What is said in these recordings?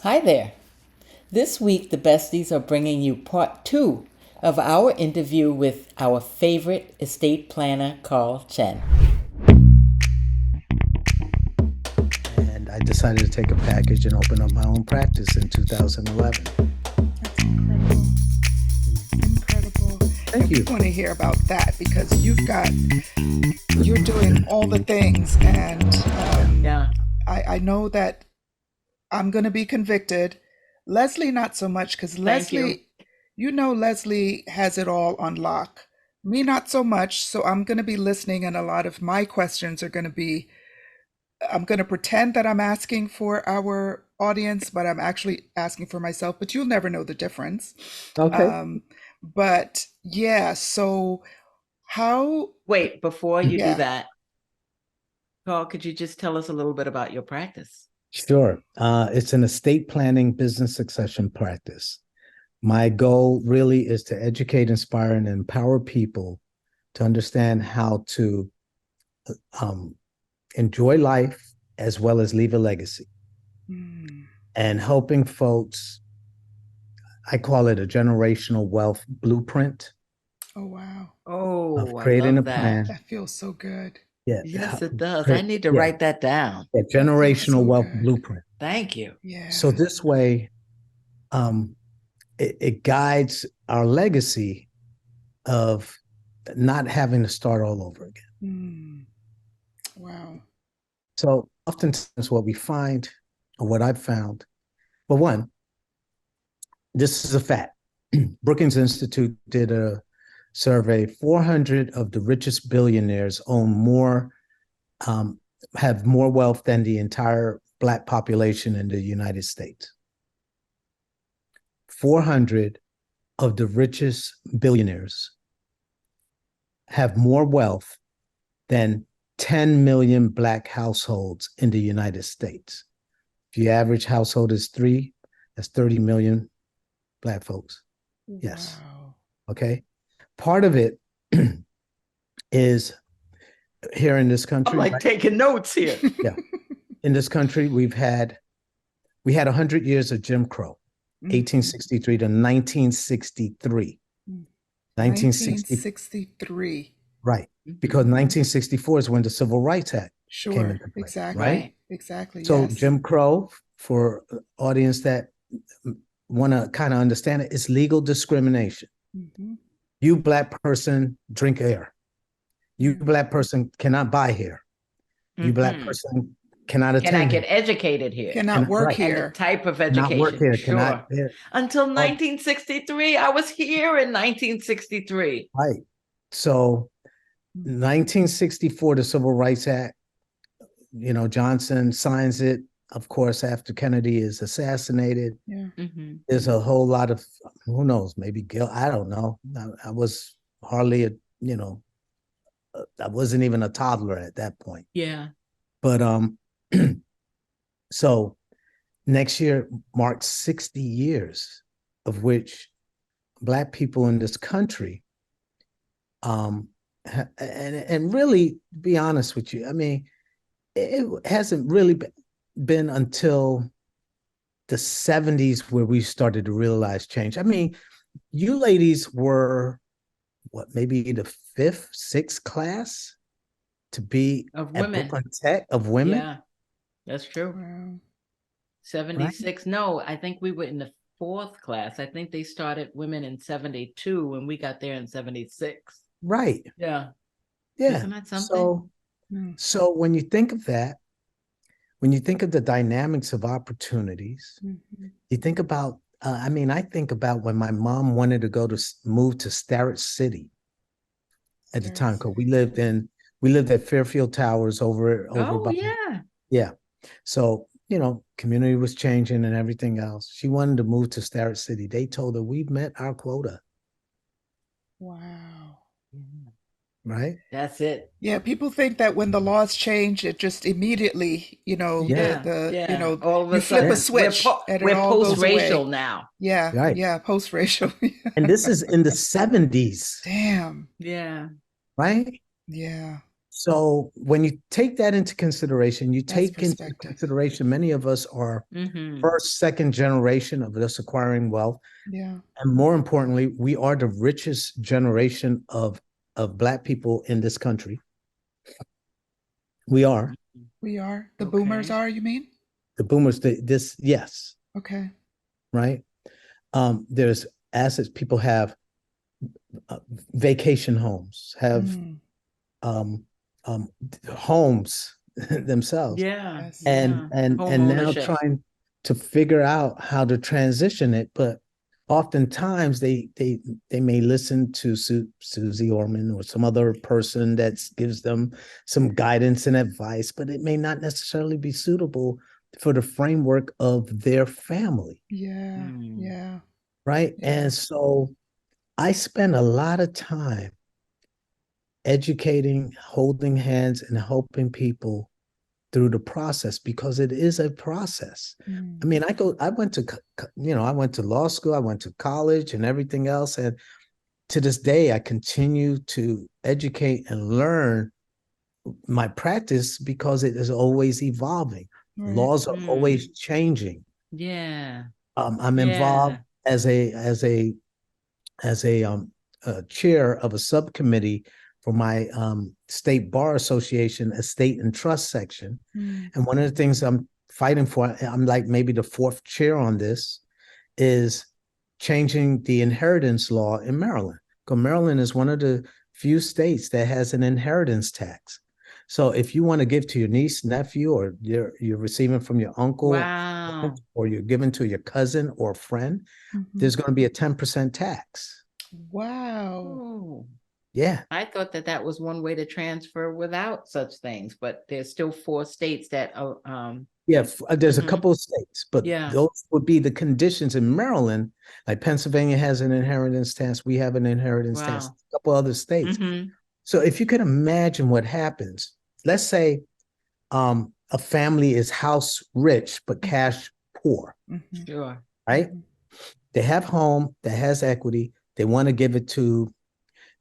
Hi there. This week, the Besties are bringing you part two of our interview with our favorite estate planner, Karl Chen. And I decided to take a package and open up my own practice in 2011. That's incredible. Incredible. Thank And you. we want to hear about that because you're doing all the things. And Yeah. I know that I'm going to be convicted. Leslie, not so much, because Thank you. Leslie has it all on lock. Me, not so much. So I'm going to be listening, and a lot of my questions are going to be, I'm going to pretend that I'm asking for our audience, but I'm actually asking for myself. But you'll never know the difference. Okay. But yeah, so how, Wait, before you do yeah. that, Karl, could you just tell us a little bit about your practice? Sure. It's an estate planning business succession practice. My goal really is to educate, inspire, and empower people to understand how to enjoy life as well as leave a legacy. Hmm. And helping folks, I call it a generational wealth blueprint Oh, wow. of Oh, I creating a love that. plan. That feels so good. Yeah. Yes, it does. I need to Yeah. write that down. Yeah. That feels Generational so wealth good. blueprint. Thank you. So Yeah. this way, it guides our legacy of not having to start all over again. Hmm. Wow. So oftentimes what we find, or what I've found, well, one, this is a fact. Brookings Institute did a survey. 400 of the richest billionaires own more, have more wealth than the entire Black population in the United States. 400 of the richest billionaires have more wealth than 10 million Black households in the United States. If your average household is 3, that's 30 million Black folks. Yes. Wow. Okay. Part of it is here in this country. I'm like taking notes here. Yeah. In this country, we had 100 years of Jim Crow, 1863 to 1963. 1963. Right. Because 1964 is when the Civil Rights Act came Sure. into play. Exactly. Right. Exactly. So Yes. Jim Crow, for audience that want to kind of understand it, it's legal discrimination. You Black person drink air. You Black person cannot buy here. You Black person cannot attend. Get educated here? Cannot work here. And the type of Cannot education. work here. Sure. Cannot. Yeah. Until 1963. I was here in 1963. Right. So 1964, the Civil Rights Act, Johnson signs it, of course, after Kennedy is assassinated. Yeah. There's a whole lot of, who knows, maybe guilt. I don't know. I was hardly I wasn't even a toddler at that point. Yeah. But so next year marks 60 years of which Black people in this country, and really, to be honest with you, I mean, it hasn't really been until the 70s where we started to realize change. I mean, you ladies were what, maybe the 5th, 6th class to be Of at women. Brooklyn Tech of women. Yeah, that's true. Wow. 76. Right? No, I think we were in the 4th class. I think they started women in 72 when we got there in 76. Right. Yeah. Yeah. Isn't that something? So when you think of that, when you think of the dynamics of opportunities, you think about, I think about when my mom wanted to move to Starrett City at the time, because we lived at Fairfield Towers over by, yeah. So, community was changing and everything else. She wanted to move to Starrett City. They told her, we've met our quota. Wow. Right? That's it. Yeah, people think that when the laws change, it just immediately, all of a you flip sudden, a switch and it we're all goes away. post-racial now. Yeah, right. Yeah, post-racial. And this is in the 70s. Damn. Yeah. Right? Yeah. So when you take that into consideration, you That's take into perspective. consideration many of us are Mm-hmm. first, second generation of us acquiring wealth. Yeah. And more importantly, we are the richest generation of Black people in this country. We are. We are. The Okay. boomers are, you mean? The boomers, yes, Okay. right? There's assets. People have vacation homes, have Mm, um, homes themselves, Yeah. yes. Yeah. and Home now ownership. trying to figure out how to transition it. But oftentimes they may listen to Susie Orman or some other person that gives them some guidance and advice, but it may not necessarily be suitable for the framework of their family, Yeah. Mm. Yeah. right? Yeah. And so I spend a lot of time educating, holding hands, and helping people through the process because it is a process. Mm, I mean, I went to, I went to law school, I went to college and everything else. And to this day, I continue to educate and learn my practice because it is always evolving. right. Laws are always changing. Yeah. I'm involved as a chair of a subcommittee for my state bar association estate and trust section. Mm, And one of the things I'm fighting for, I'm like maybe the fourth chair on this, is changing the inheritance law in Maryland. Because Maryland is one of the few states that has an inheritance tax. So if you want to give to your niece, nephew, or you're receiving from your uncle, Wow. or you're giving to your cousin or friend, mhm. there's going to be a 10% tax. Wow. Oh. Yeah. I thought that was one way to transfer without such things, but there's still 4 states that Yeah, there's a mhm. couple of states, but Yeah. those would be the conditions in Maryland. Like Pennsylvania has an inheritance tax. We have an inheritance tax. Wow. A couple other states. Mm-hmm. So if you can imagine what happens, let's say a family is house rich but cash poor, Mhm, Sure. right? mhm. They have home that has equity. They want to give it to,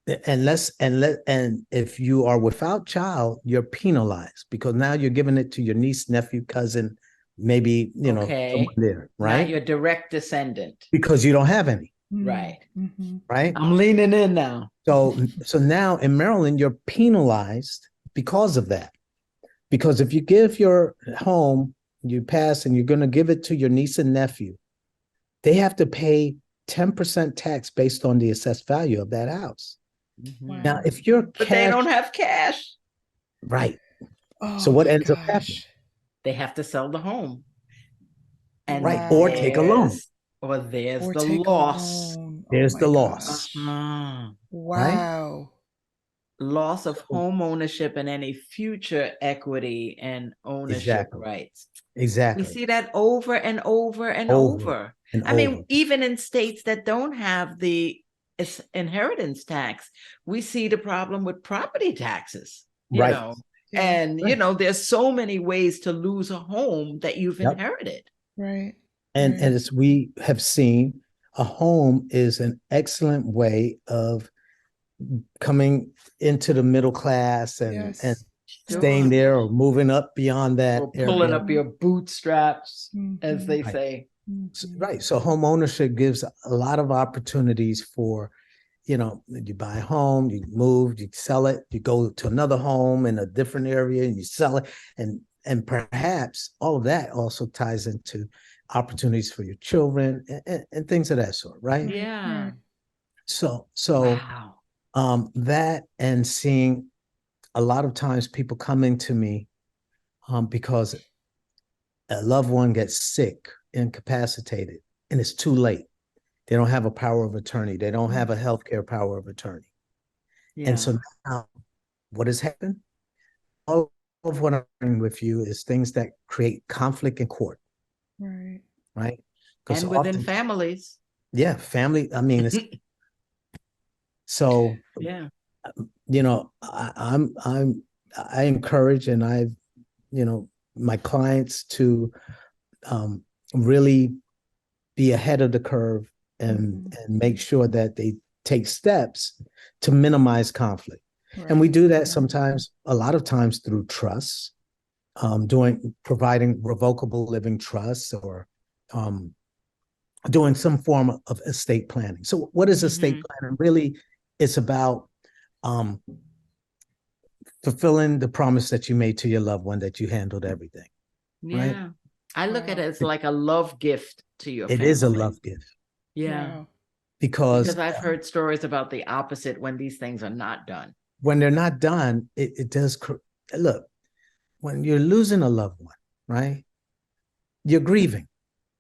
and if you are without child, you're penalized because now you're giving it to your niece, nephew, cousin, maybe someone Okay. there, Not right? your direct descendant. Because you don't have any, Mm, Right. mhm. right? I'm leaning in now. So now in Maryland, you're penalized because of that. Because if you give your home, you pass and you're going to give it to your niece and nephew, they have to pay 10% tax based on the assessed value of that house. Mhm. Now, Wow. if you're But they cash, don't have cash. right. Oh So what my ends up happening? gosh. They have to sell the home. And Right. Or take a loan. there's Or the take a loss. loan. Oh There's my the loss, gosh. Uh-huh. right? Wow. Loss of home ownership and any future equity and ownership Exactly. rights. We Exactly. see that over and over and Over over. and I over. mean, even in states that don't have the inheritance tax, we see the problem with property taxes, Right. Yeah. and Right. there's so many ways to lose a home that you've Yep. inherited. Right. And Right. as we have seen, a home is an excellent way of coming into the middle class and Yes. staying Yes. Sure. there or moving up beyond that Or pulling area. up your bootstraps, as Mhm, they Right. say. mhm. Right. So home ownership gives a lot of opportunities for, you buy a home, you move, you sell it, you go to another home in a different area and you sell it. And perhaps all of that also ties into opportunities for your children and things of that sort, right? Right. Yeah. Right. So Wow. that and seeing a lot of times people coming to me because a loved one gets sick, incapacitated, and it's too late. They don't have a power of attorney. They don't have a healthcare power of attorney. And Yeah. so now what has happened? All of what I'm doing with you is things that create conflict in court, Right. right? Because And within often, families. yeah, family, I mean, it's so, Yeah. I encourage and my clients to really be ahead of the curve and Mhm. and make sure that they take steps to minimize conflict. And we Right. do that sometimes, a lot of times through trusts, providing revocable living trusts, or doing some form of estate planning. So what is estate planning? Really, it's about fulfilling the promise that you made to your loved one, that you handled everything. Yeah. Right? I look at it Wow. as like a love gift to your It family. is a love gift. Yeah. Wow. Because I've heard stories about the opposite when these things are not done. when they're not done, it does. Look, when you're losing a loved one, right? You're grieving,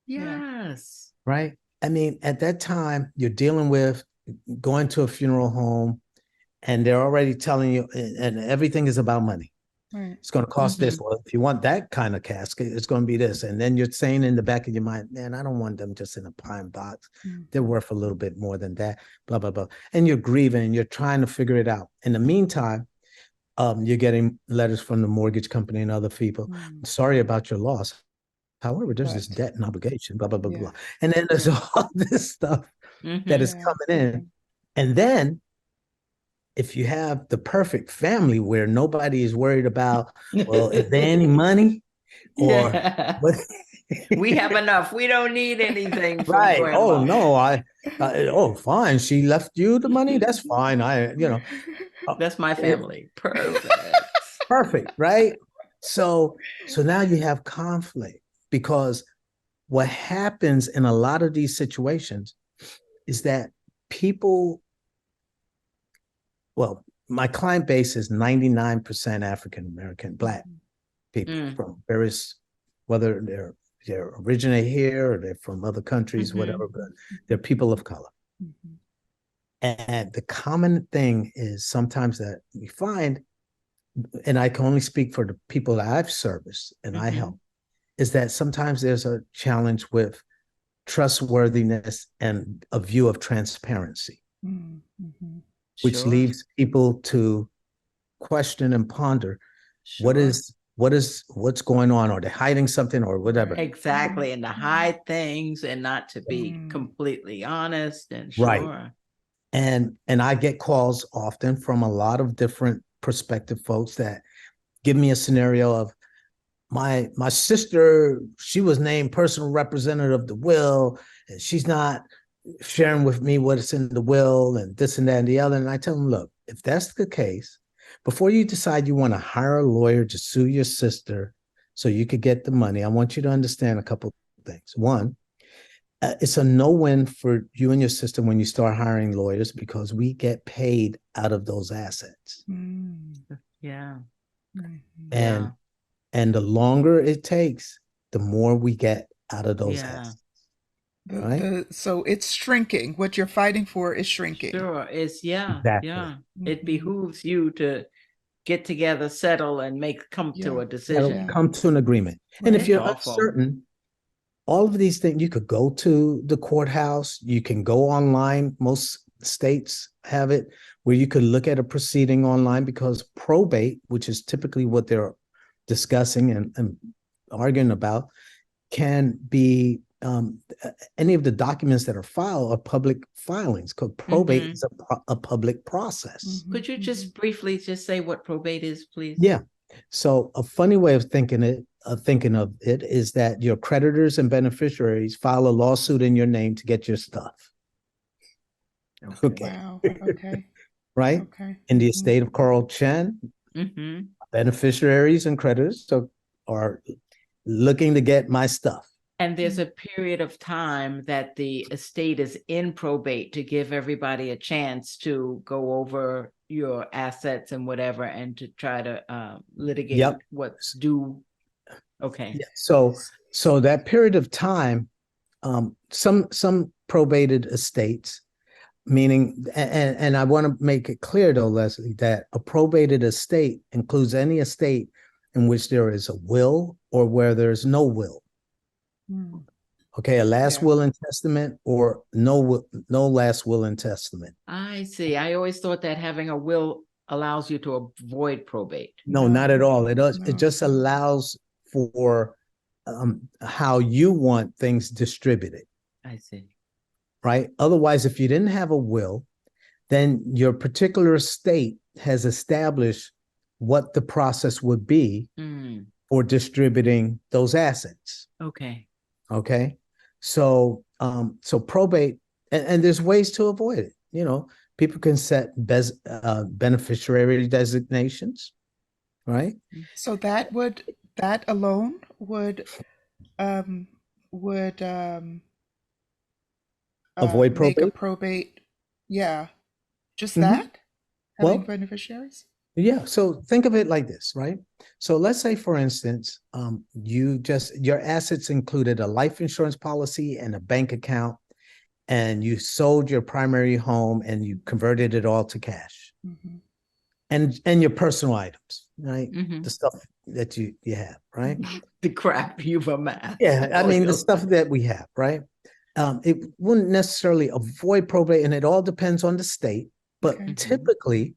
Yes. right? I mean, at that time, you're dealing with going to a funeral home, and they're already telling you, and everything is about money. Right. It's going to cost this. Well, if you want that kind of casket, it's going to be this. And then you're saying in the back of your mind, man, I don't want them just in a pine box. They're worth a little bit more than that, blah, blah, blah. And you're grieving and you're trying to figure it out. In the meantime, you're getting letters from the mortgage company and other people. Sorry about your loss. However, there's this debt and obligation, blah, blah, blah, blah. And then there's all this stuff that is coming in. And then if you have the perfect family where nobody is worried about, well, is there any money? Or what? We have enough. We don't need anything from Right. grandma. Oh no, fine. She left you the money. That's fine. That's my family. Perfect. Perfect, right? So now you have conflict, because what happens in a lot of these situations is that people, well, my client base is 99% African American, Black people from various, whether they're originated here or they're from other countries, whatever, but they're people of color. And the common thing is sometimes that we find, and I can only speak for the people that I've serviced and I help, is that sometimes there's a challenge with trustworthiness and a view of transparency, which leaves people to question and ponder what's going on. Are they hiding something or whatever? Exactly. And to hide things and not to be completely honest and Right. And I get calls often from a lot of different prospective folks that give me a scenario of my sister, she was named personal representative of the will, and she's not sharing with me what's in the will and this and that and the other. And I tell them, look, if that's the case, before you decide you want to hire a lawyer to sue your sister so you could get the money, I want you to understand a couple of things. One, it's a no-win for you and your sister when you start hiring lawyers, because we get paid out of those assets. Yeah. And the longer it takes, the more we get out of those assets. Right? So it's shrinking. What you're fighting for is shrinking. Sure. Exactly. It behooves you to get together, settle, and come to a decision. Come to an agreement. Right. And if you're uncertain, all of these things, you could go to the courthouse, you can go online. Most states have it where you could look at a proceeding online, because probate, which is typically what they're discussing and arguing about, can be any of the documents that are filed are public filings, because probate is a public process. Could you just briefly just say what probate is, please? Yeah. So a funny way of thinking of it is that your creditors and beneficiaries file a lawsuit in your name to get your stuff. Okay. Wow. Okay. Right? Okay. In the estate of Karl Chen, beneficiaries and creditors are looking to get my stuff. And there's a period of time that the estate is in probate to give everybody a chance to go over your assets and whatever, and to try to litigate what's due. Okay. Yeah. So that period of time, some probated estates, meaning, and I want to make it clear though, Leslie, that a probated estate includes any estate in which there is a will or where there's no will. Okay, a last will and testament, or no last will and testament. I see. I always thought that having a will allows you to avoid probate. No, not at all. It does. It just allows for how you want things distributed. I see. Right. Otherwise, if you didn't have a will, then your particular estate has established what the process would be for distributing those assets. Okay. Okay. So so probate, and there's ways to avoid it. You know, people can set beneficiary designations, right? So that alone um would Avoid make a probate. probate, yeah, just Mhm. that, having Well, beneficiaries. yeah. So think of it like this, right? So let's say, for instance, your assets included a life insurance policy and a bank account, and you sold your primary home and you converted it all to cash, Mm-hmm. and your personal items, right? Mm-hmm. The stuff that you have, right? Mm-hmm. The crap you've amassed. Yeah, I mean the Your stuff life. that we have, right? It wouldn't necessarily avoid probate, and it all depends on the state. But Okay. typically,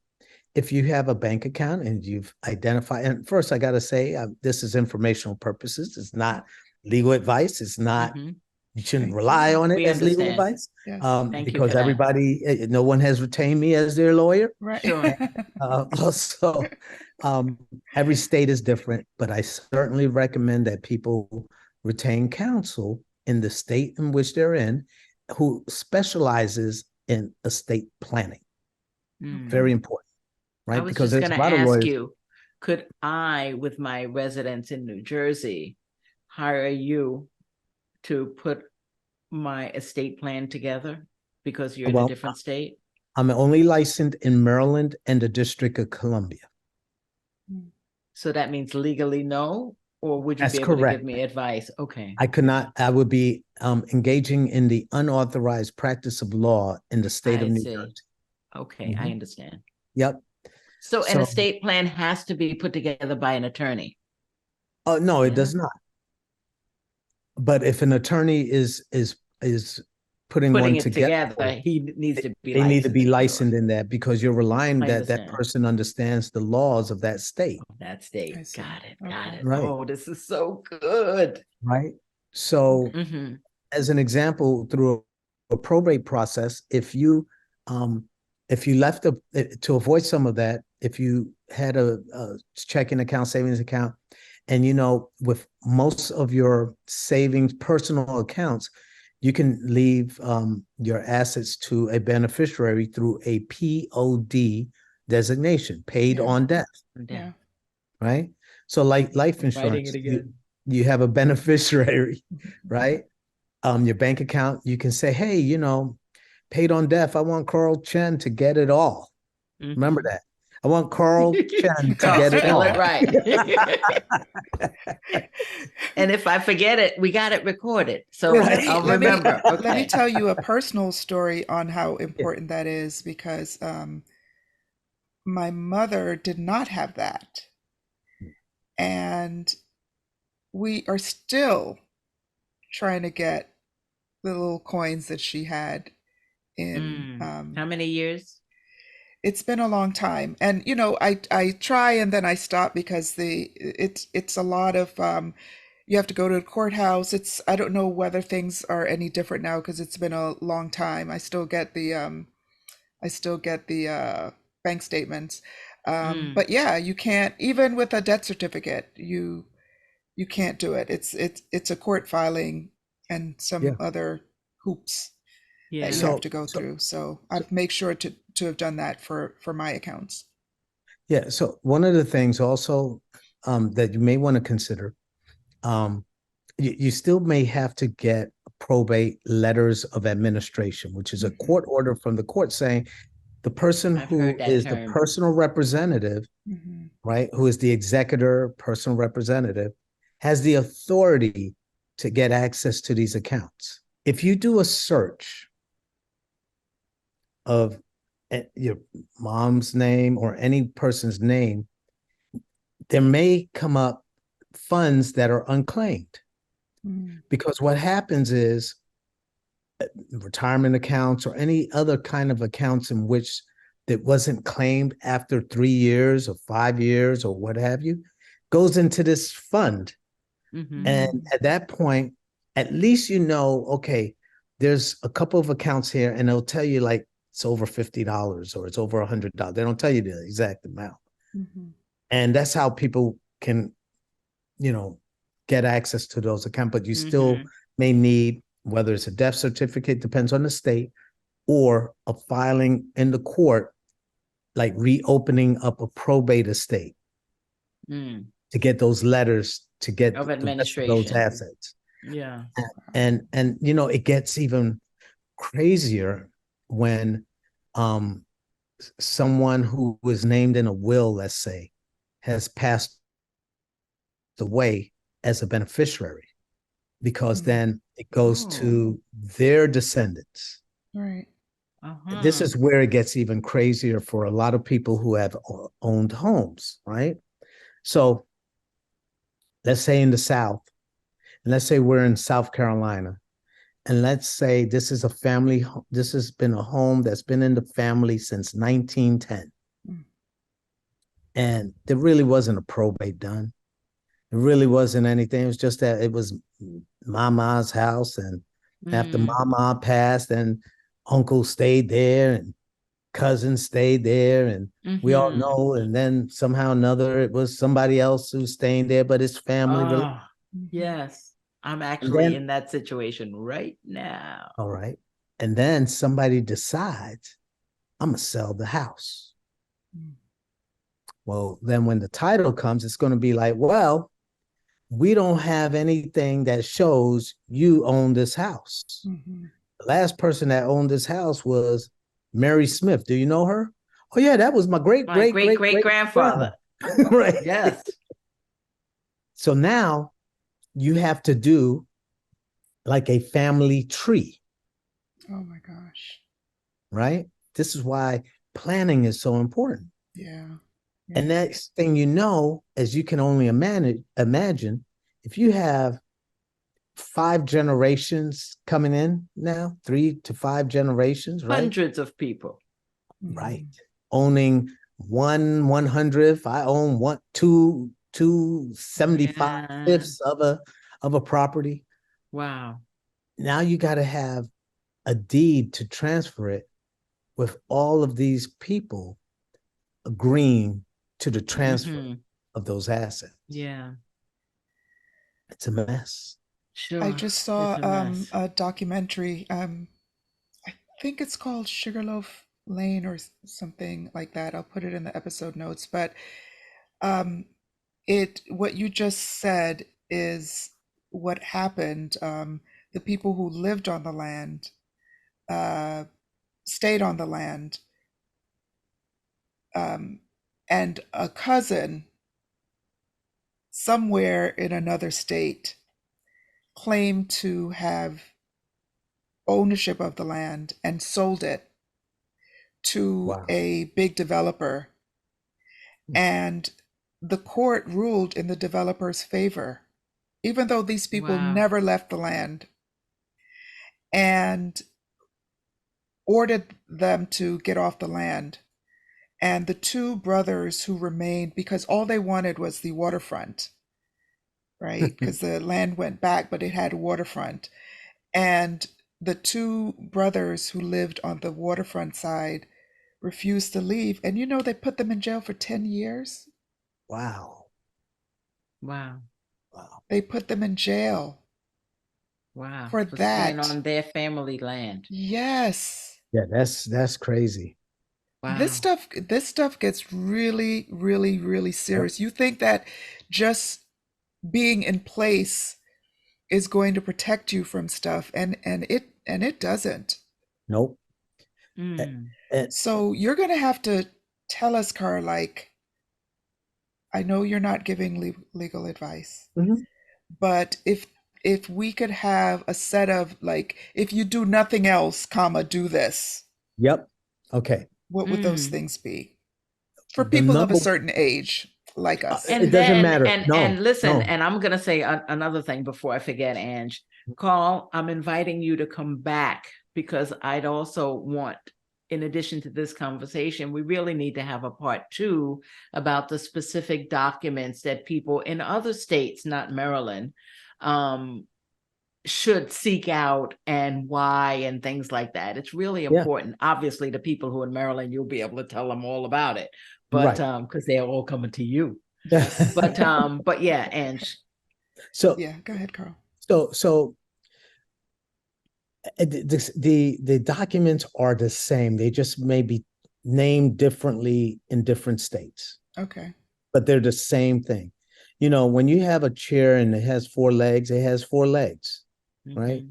if you have a bank account and you've identified, and first I got to say, this is informational purposes. It's not legal advice. It's not, Mm-hmm. you shouldn't Thank you. rely on it We as legal understand. advice, Yes. Thank you because for that. everybody, no one has retained me as their lawyer. Right. Sure. Also, every state is different, but I certainly recommend that people retain counsel in the state in which they're in who specializes in estate planning. Very important, I right? was Because just there's going a to lot of ask lawyers. you, could I, with my residence in New Jersey, hire you to put my estate plan together because you're in a Well, different state? I'm only licensed in Maryland and the District of Columbia. So that means legally no, or would you That's be able to give correct. me advice? Okay. I could not, I would be engaging in the unauthorized practice of law in the state of I New see. Jersey. Okay, I understand. Yep. So an So, estate plan has to be put together by an attorney. oh no, it Yeah. does not. But if an attorney is putting Putting one it together, together, he needs to be they need to be licensed. licensed in that because you're relying I that that understand. person understands the laws of that state. That I state. see. Got it. Got Okay. it. Right. Oh, this is so good. Right. So, Okay. Mm-hmm. as an example, through a probate process, if you left to avoid some of that, if you had a checking account, savings account, and with most of your savings, personal accounts, you can leave your assets to a beneficiary through a POD designation, paid Yeah. on death, Yeah. right? So like life I'm writing insurance, it again. you have a beneficiary, right? Your bank account, you can say, hey, paid on death, I want Karl Chen to get it all. Remember that. I want Karl Chen to Karl, get it spell all. it right. And if I forget it, we got it recorded. So Right. I'll remember. Let me Okay. tell you a personal story on how Yeah. important that is, because my mother did not have that. And we are still trying to get the little coins that she had in. How many years? It's been a long time, and I try and then I stop because it's a lot of you have to go to the courthouse. I don't know whether things are any different now because it's been a long time. I still get the bank statements. But yeah, you can't, even with a death certificate, you can't do it. It's a court filing and Yeah. some other hoops that Yeah. you have So, to go through. So I've make sure to have done that for my accounts. yeah. So one of the things also that you may want to consider, you still may have to get probate letters of administration, which is a Mhm. court order from the court saying the person I've who heard that is the term. personal representative, Mhm. right, who is the executor, personal representative, has the authority to get access to these accounts. If you do a search of your mom's name or any person's name, there may come up funds that are unclaimed. Mhm. Because what happens is retirement accounts or any other kind of accounts in which that wasn't claimed after 3 years or 5 years or what have you, goes into this fund. And at that point, at least okay, there's a couple of accounts here, and it'll tell you like it's over $50 or it's over $100. They don't tell you the exact amount. Mm-hmm. And that's how people can, get access to those accounts. But you still may need, whether it's a death certificate, depends on the state, or a filing in the court, like reopening up a probate estate to get those letters to get of the rest of those administration. assets. Yeah. And it gets even crazier when someone who was named in a will, let's say, has passed away as a beneficiary, because then it goes to their descendants. Right. This is where it gets even crazier for a lot of people who have owned homes, right? So let's say in the South, and let's say we're in South Carolina, and let's say this is a family, this has been a home that's been in the family since 1910. And there really wasn't a probate done. It really wasn't anything. It was just that it was Mama's house. And after Mama passed, and uncle stayed there and cousin stayed there. And we all know. And then somehow or another, it was somebody else who's staying there, but it's family related. Yes. I'm actually in that situation right now. All right. And then somebody decides, I'm going to sell the house. Well, then when the title comes, it's going to be like, well, we don't have anything that shows you own this house. The last person that owned this house was Mary Smith. Do you know her? Oh, yeah, that was my great grandfather. Right. Yes. So now you have to do like a family tree. Oh my gosh. Right? This is why planning is so important. Yeah. And next thing you know, as you can only imagine, if you have 5 generations coming in now, 3 to 5 generations, right? Hundreds of people. Right. Owning 1/100th. I own 2/75 of a property. Wow. Now you got to have a deed to transfer it with all of these people agreeing to the transfer of those assets. Yeah. It's a mess. Sure. I just saw a documentary. I think it's called Sugarloaf Lane or something like that. I'll put it in the episode notes. But what you just said is what happened. The people who lived on the land stayed on the land. And a cousin somewhere in another state claimed to have ownership of the land and sold it to a big developer. And the court ruled in the developer's favor, even though these people never left the land, and ordered them to get off the land. And the 2 brothers who remained, because all they wanted was the waterfront, right? Because the land went back, but it had a waterfront. And the 2 brothers who lived on the waterfront side refused to leave. And they put them in jail for 10 years. Wow. They put them in jail. Wow. For that. Staying on their family land. Yes. Yeah, that's crazy. Wow. This stuff gets really, really, really serious. You think that just being in place is going to protect you from stuff, and it doesn't. Nope. So you're going to have to tell us, Karl, like, I know you're not giving legal advice, but if we could have a set of, like, if you do nothing else, do this. Yep. Okay. What would those things be for people of a certain age like us? And it doesn't matter. And listen, and I'm going to say another thing before I forget, Ange. Karl, I'm inviting you to come back, because I'd also want, in addition to this conversation, we really need to have a part 2 about the specific documents that people in other states, not Maryland, should seek out and why and things like that. It's really Yeah. important. Obviously, the people who are in Maryland, you'll be able to tell them all about it, but Right. because they're all coming to you. Yes. But yeah, and So Yeah, go ahead, Karl. so the documents are the same. They just may be named differently in different states, Okay. but they're the same thing. You know, when you have a chair and it has four legs, it has four legs, right?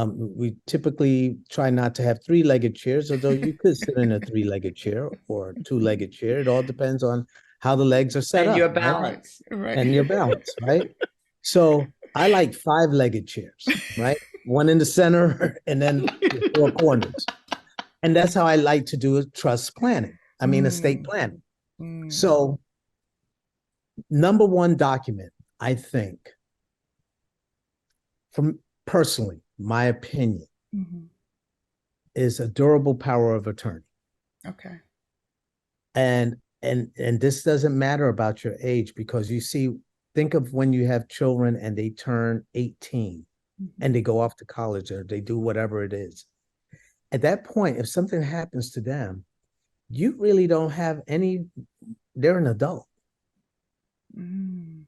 We typically try not to have three-legged chairs, although you could sit in a three-legged chair or a two-legged chair. It all depends on how the legs are set and up, your right? balance. Right. And your balance, right? So I like five-legged chairs, right? One in the center and then the four corners. And that's how I like to do trust planning. I mean, estate planning. So number one document, I think, from personally, my opinion, is a durable power of attorney. Okay. And this doesn't matter about your age, because you see, think of when you have children and they turn 18 and they go off to college or they do whatever it is. At that point, if something happens to them, you really don't have any, they're an adult. And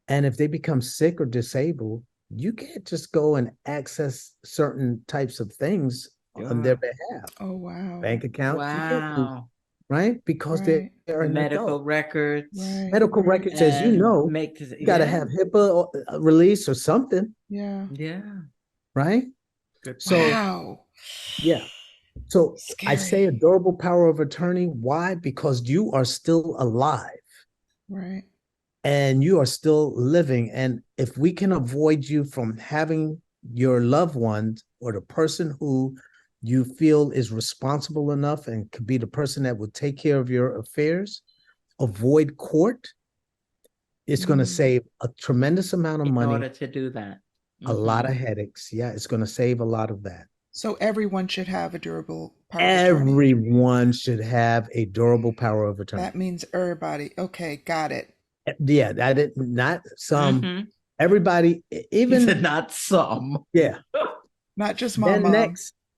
if they become sick or disabled, you can't just go and access certain types of things on their behalf. Oh, wow. Bank accounts, you can't do, Wow. right? Because they're an Medical adult. records. Right. Medical records, as you know, you got to have HIPAA release or something, Yeah. Yeah. right? Good. So, Wow. yeah. So I say Scary. a durable power of attorney. Why? Because you are still alive. Right. And you are still living. And if we can avoid you from having your loved ones or the person who you feel is responsible enough and could be the person that will take care of your affairs, avoid court, it's going to save a tremendous amount of money. In order to do that. A lot of headaches. Yeah, it's going to save a lot of that. So everyone should have a durable power of attorney. Everyone should have a durable power of attorney. That means everybody. Okay, got it. Yeah, that is not some. Everybody, even not some. Yeah. Not just mom.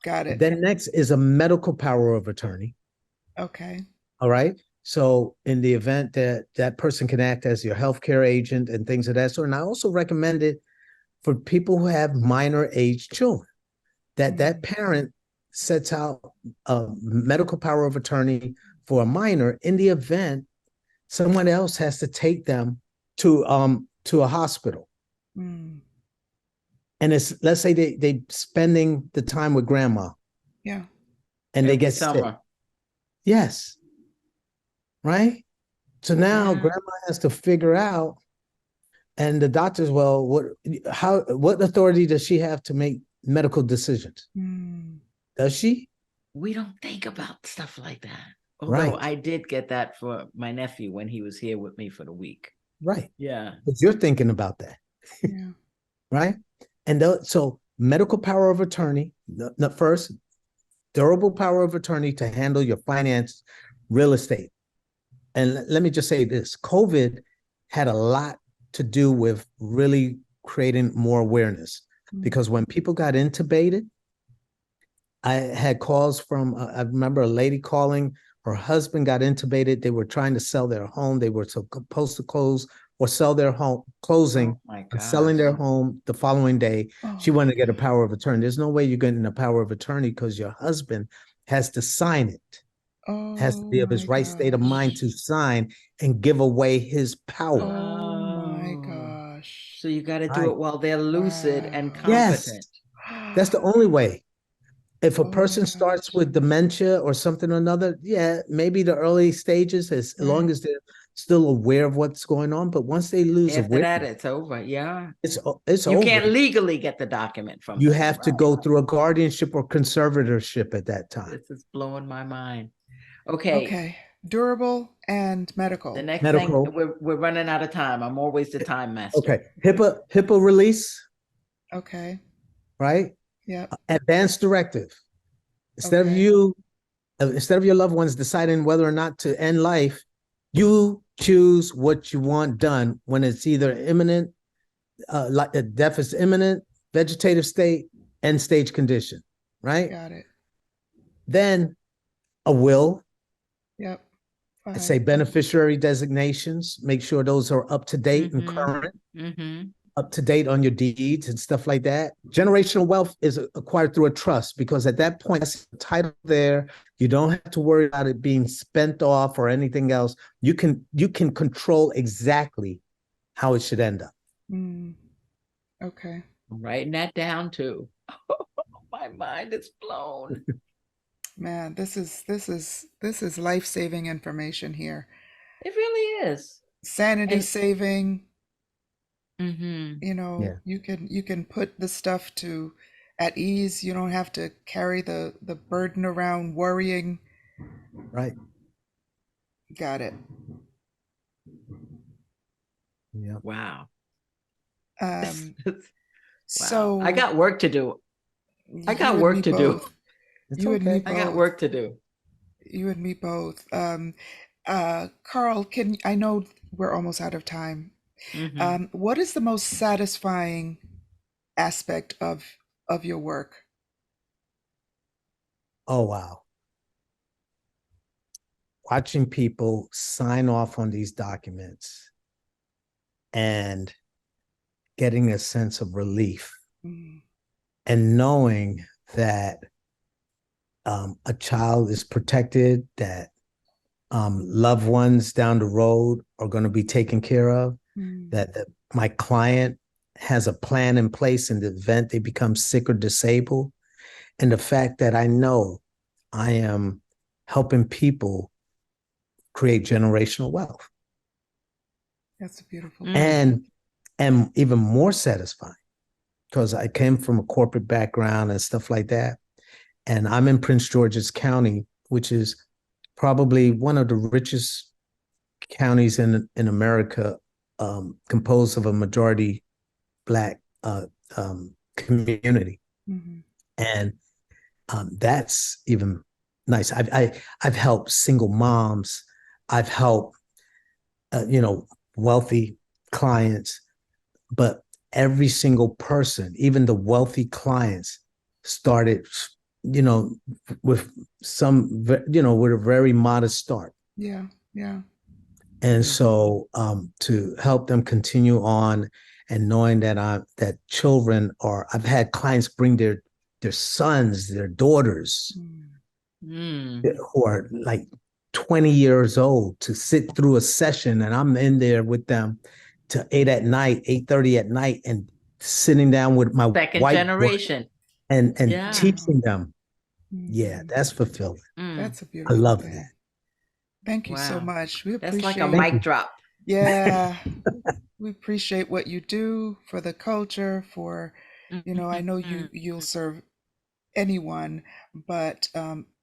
Got it. Then next is a medical power of attorney. Okay. All right. So in the event that that person can act as your healthcare agent and things of that sort. And I also recommend it for people who have minor age children, that parent sets out a medical power of attorney for a minor in the event someone else has to take them to a hospital. And it's, let's say they spending the time with grandma. Yeah. And they get sick. Yes. Right? So now grandma has to figure out, and the doctors, well, what authority does she have to make medical decisions? Does she? We don't think about stuff like that. Although I did get that for my nephew when he was here with me for the week. Right. Yeah. But you're thinking about that. Yeah. Right. And so medical power of attorney, the first, durable power of attorney to handle your finance, real estate. And let me just say this, COVID had a lot to do with really creating more awareness, because when people got intubated, I had calls from, I remember a lady calling, her husband got intubated. They were trying to sell their home. They were supposed to close or sell their home, closing and selling their home the following day. She wanted to get a power of attorney. There's no way you're getting a power of attorney because your husband has to sign it. Has to be of his right state of mind to sign and give away his power. Oh my gosh. So you got to do it while they're lucid and competent. Yes. That's the only way. If a person starts with dementia or something or another, yeah, maybe the early stages, as long as they're still aware of what's going on. But once they lose after awareness, that, it's over. Yeah. It's you over. Can't legally get the document from you them. have to go through a guardianship or conservatorship at that time. This is blowing my mind. Okay. Durable and medical. The next thing, we're running out of time. I'm always the time master. Okay. HIPAA release. Okay. Right? Yeah. Advance directive. Instead of your loved ones deciding whether or not to end life, you choose what you want done when it's either imminent, like death is imminent, vegetative state, end stage condition, right? Got it. Then a will. Yep. I say beneficiary designations, make sure those are up to date and current, up to date on your deeds and stuff like that. Generational wealth is acquired through a trust, because at that point, that's the title there. You don't have to worry about it being spent off or anything else. You can control exactly how it should end up. Okay. I'm writing that down too. My mind is blown. Man, this is life-saving information here. It really is. Sanity saving. You know, you can put the stuff to at ease. You don't have to carry the burden around worrying. Right. Got it. Yeah. Wow. So I got work to do. I got work to do. You and me both. I got work to do. You and me both. Karl, I know we're almost out of time. What is the most satisfying aspect of your work? Oh, wow. Watching people sign off on these documents and getting a sense of relief and knowing that a child is protected, that loved ones down the road are going to be taken care of, that my client has a plan in place in the event they become sick or disabled, and the fact that I know I am helping people create generational wealth. That's a beautiful and even more satisfying, because I came from a corporate background and stuff like that. And I'm in Prince George's County, which is probably one of the richest counties in America, composed of a majority Black community. And that's even nice. I've helped single moms. I've helped, wealthy clients, but every single person, even the wealthy clients, started, with with a very modest start. Yeah. And so to help them continue on, and knowing that children I've had clients bring their sons, their daughters, who are like 20 years old, to sit through a session, and I'm in there with them to 8:30 at night, and sitting down with my second generation and teaching them. Yeah, that's fulfilling. That's a beautiful I love thing. that. Thank you so much. We appreciate. That's like a mic drop. Yeah. We appreciate what you do for the culture, for, I know you'll serve anyone, but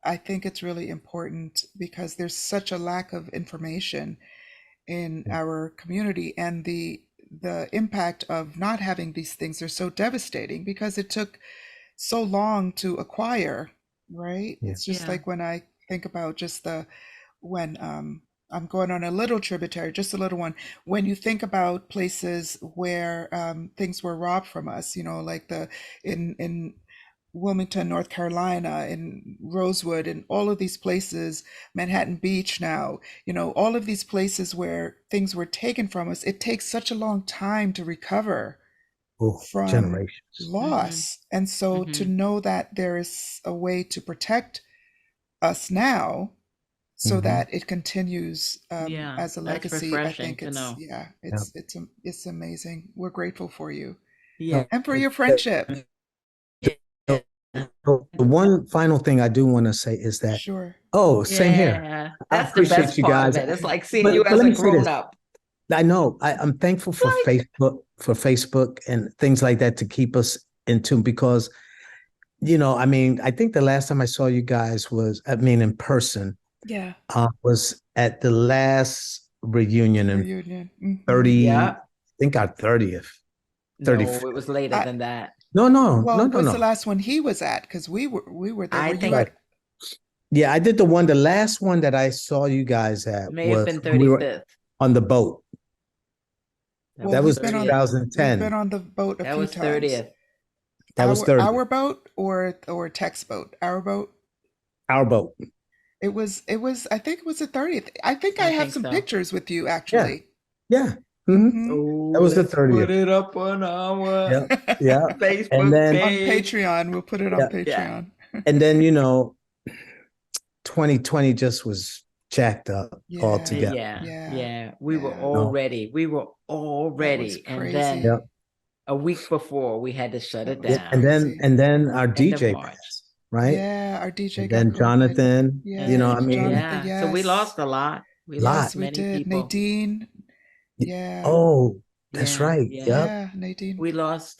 I think it's really important because there's such a lack of information in our community, and the impact of not having these things are so devastating because it took so long to acquire, right? It's just like when I think about just when I'm going on a little tributary, just a little one. When you think about places where things were robbed from us, like in Wilmington, North Carolina, in Rosewood, and all of these places, Manhattan Beach now, all of these places where things were taken from us, it takes such a long time to recover from generations loss. And so to know that there is a way to protect us now, so that it continues as a legacy. I think it's amazing. We're grateful for you and for your friendship. The one final thing I do want to say is that, same here. That's I appreciate the best you part guys. of it. It's like seeing you as a grown up. I know. I'm thankful for Facebook and things like that to keep us in tune, because, I think the last time I saw you guys was, in person. Yeah. Was at the last reunion in 30. I think our 30th. 30th. No, it was later than that. No. Well, what's the last one he was at? Because we were there. I think. Yeah, I did the last one that I saw you guys at May have been 35th. We were on the boat. Well, that was 2010. We've been on the boat a few times. That was 30th. That was 30. Our boat or Tech's boat? Our boat? Our boat. I think it was the 30th. I think I have think some so. pictures with you actually. Yeah. Mhm. That was the let's 30th. Put it up on our Yeah. Yeah. Facebook And then On page. Patreon. We'll put it on Yeah. Patreon. and then 2020 just was jacked up Yeah. altogether. Yeah. We were Yeah. all No. ready. We were all That was ready. And crazy. then Yep. a week before we had to shut That it was Yeah, down. crazy. and then our End of DJ March. passed, right? Yeah, our DJ And got then COVID. Jonathan, Yeah, I mean, Jonathan, So we yes. lost a lot. We Lot. lost Yes, we many did. people. Nadine. Yeah. Oh, that's Yeah, right. yeah. Yep. Yeah, Nadine. We lost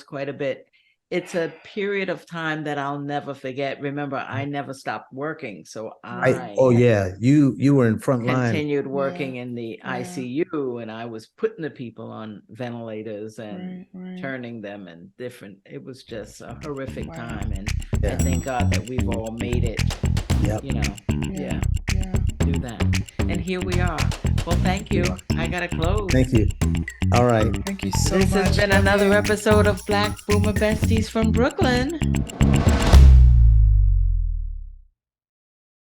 quite a bit. It's a period of time that I'll never forget. Remember, I never stopped working, so Right. Oh I yeah, you were in front line. continued working in the yeah. ICU, and I was putting the people on ventilators and Right. turning them and different. It was just a horrific Wow. time, and Yeah. I thank God that we've all made it. Yep. Yeah. Do that. And here we are. Well, thank you. I gotta close. Thank you. All right. Thank you so This much. has been Love another you. episode of Black Boomer Besties from Brooklyn.